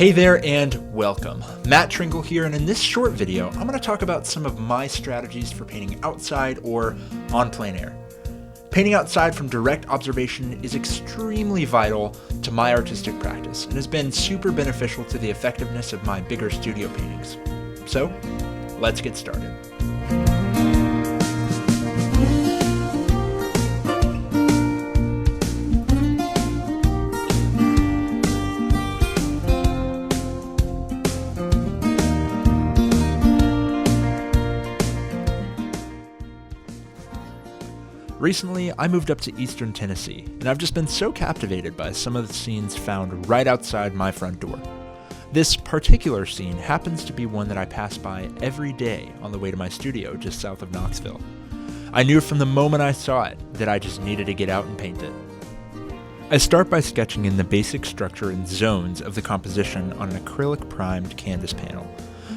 Hey there and welcome. Matt Trinkle here, and in this short video, I'm going to talk about some of my strategies for painting outside or on plein air. Painting outside from direct observation is extremely vital to my artistic practice and has been super beneficial to the effectiveness of my bigger studio paintings. So, let's get started. Recently, I moved up to eastern Tennessee, and I've just been so captivated by some of the scenes found right outside my front door. This particular scene happens to be one that I pass by every day on the way to my studio just south of Knoxville. I knew from the moment I saw it that I just needed to get out and paint it. I start by sketching in the basic structure and zones of the composition on an acrylic primed canvas panel.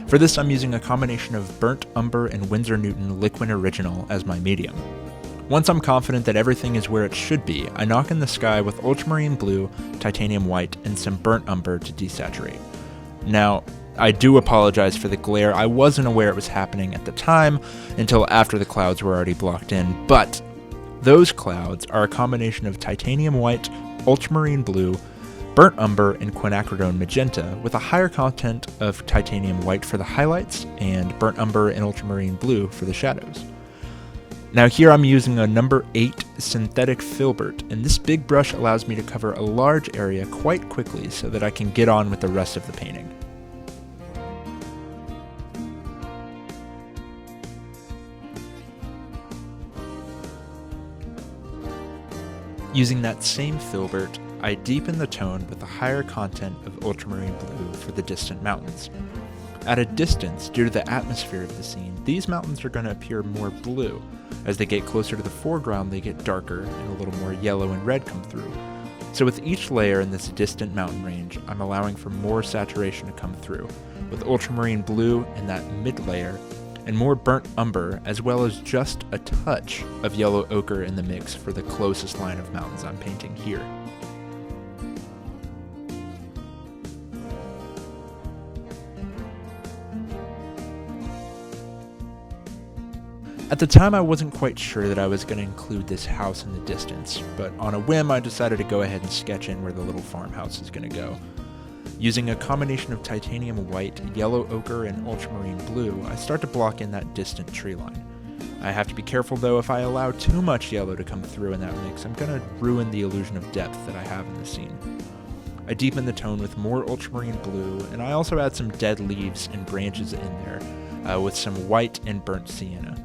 For this, I'm using a combination of Burnt Umber and Winsor Newton Liquid Original as my medium. Once I'm confident that everything is where it should be, I knock in the sky with ultramarine blue, titanium white, and some burnt umber to desaturate. Now, I do apologize for the glare. I wasn't aware it was happening at the time until after the clouds were already blocked in, but those clouds are a combination of titanium white, ultramarine blue, burnt umber, and quinacridone magenta with a higher content of titanium white for the highlights and burnt umber and ultramarine blue for the shadows. Now here I'm using a number 8 synthetic filbert, and this big brush allows me to cover a large area quite quickly so that I can get on with the rest of the painting. Using that same filbert, I deepen the tone with a higher content of ultramarine blue for the distant mountains. At a distance, due to the atmosphere of the scene, these mountains are going to appear more blue. As they get closer to the foreground, they get darker and a little more yellow and red come through. So with each layer in this distant mountain range, I'm allowing for more saturation to come through, with ultramarine blue in that mid layer, and more burnt umber, as well as just a touch of yellow ochre in the mix for the closest line of mountains I'm painting here. At the time, I wasn't quite sure that I was going to include this house in the distance, but on a whim, I decided to go ahead and sketch in where the little farmhouse is going to go. Using a combination of titanium white, yellow ochre, and ultramarine blue, I start to block in that distant tree line. I have to be careful though, if I allow too much yellow to come through in that mix, I'm going to ruin the illusion of depth that I have in the scene. I deepen the tone with more ultramarine blue, and I also add some dead leaves and branches in there, with some white and burnt sienna.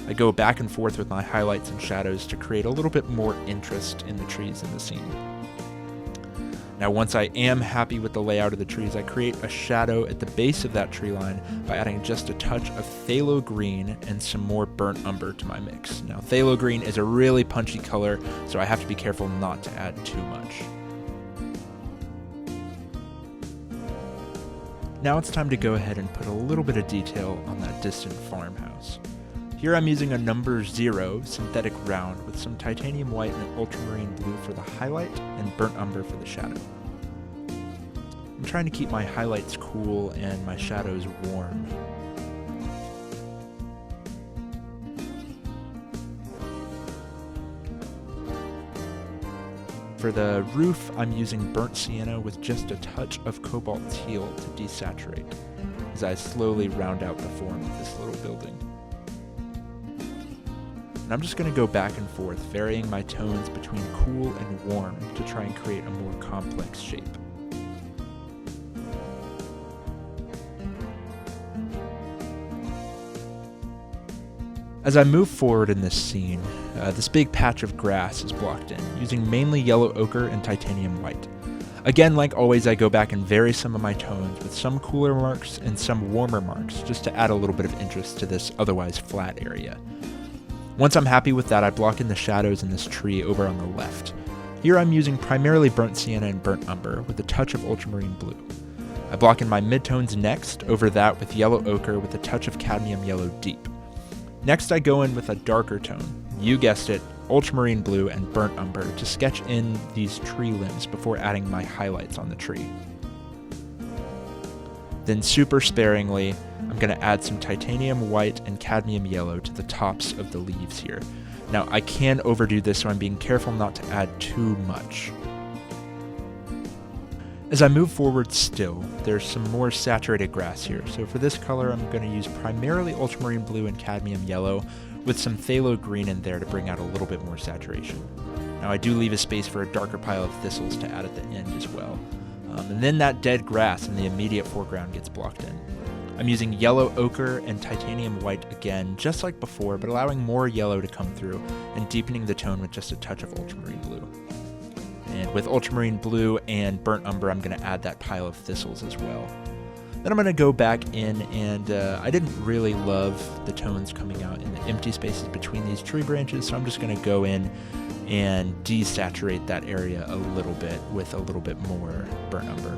I go back and forth with my highlights and shadows to create a little bit more interest in the trees in the scene. Now once I am happy with the layout of the trees, I create a shadow at the base of that tree line by adding just a touch of phthalo green and some more burnt umber to my mix. Now phthalo green is a really punchy color, so I have to be careful not to add too much. Now it's time to go ahead and put a little bit of detail on that distant farmhouse. Here I'm using a number 0 synthetic round with some titanium white and ultramarine blue for the highlight and burnt umber for the shadow. I'm trying to keep my highlights cool and my shadows warm. For the roof, I'm using burnt sienna with just a touch of cobalt teal to desaturate as I slowly round out the form of this little building. And I'm just going to go back and forth, varying my tones between cool and warm to try and create a more complex shape. As I move forward in this scene, this big patch of grass is blocked in, using mainly yellow ochre and titanium white. Again, like always, I go back and vary some of my tones with some cooler marks and some warmer marks, just to add a little bit of interest to this otherwise flat area. Once I'm happy with that, I block in the shadows in this tree over on the left. Here I'm using primarily burnt sienna and burnt umber with a touch of ultramarine blue. I block in my midtones next, over that with yellow ochre with a touch of cadmium yellow deep. Next I go in with a darker tone, you guessed it, ultramarine blue and burnt umber to sketch in these tree limbs before adding my highlights on the tree. Then super sparingly, I'm going to add some titanium white and cadmium yellow to the tops of the leaves here. Now I can overdo this, so I'm being careful not to add too much. As I move forward still, there's some more saturated grass here. So for this color, I'm going to use primarily ultramarine blue and cadmium yellow with some phthalo green in there to bring out a little bit more saturation. Now I do leave a space for a darker pile of thistles to add at the end as well. And then that dead grass in the immediate foreground gets blocked in. I'm using yellow ochre and titanium white again, just like before, but allowing more yellow to come through and deepening the tone with just a touch of ultramarine blue. And with ultramarine blue and burnt umber, I'm going to add that pile of thistles as well. Then I'm going to go back in, and I didn't really love the tones coming out in the empty spaces between these tree branches, so I'm just going to go in and desaturate that area a little bit with a little bit more burnt umber.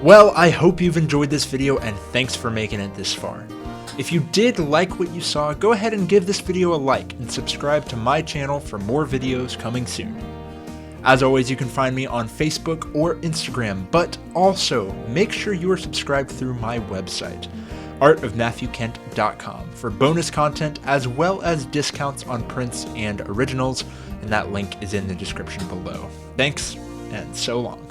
Well, I hope you've enjoyed this video, and thanks for making it this far. If you did like what you saw, go ahead and give this video a like and subscribe to my channel for more videos coming soon. As always, you can find me on Facebook or Instagram, but also make sure you are subscribed through my website, artofmatthewkent.com, for bonus content as well as discounts on prints and originals, and that link is in the description below. Thanks, and so long.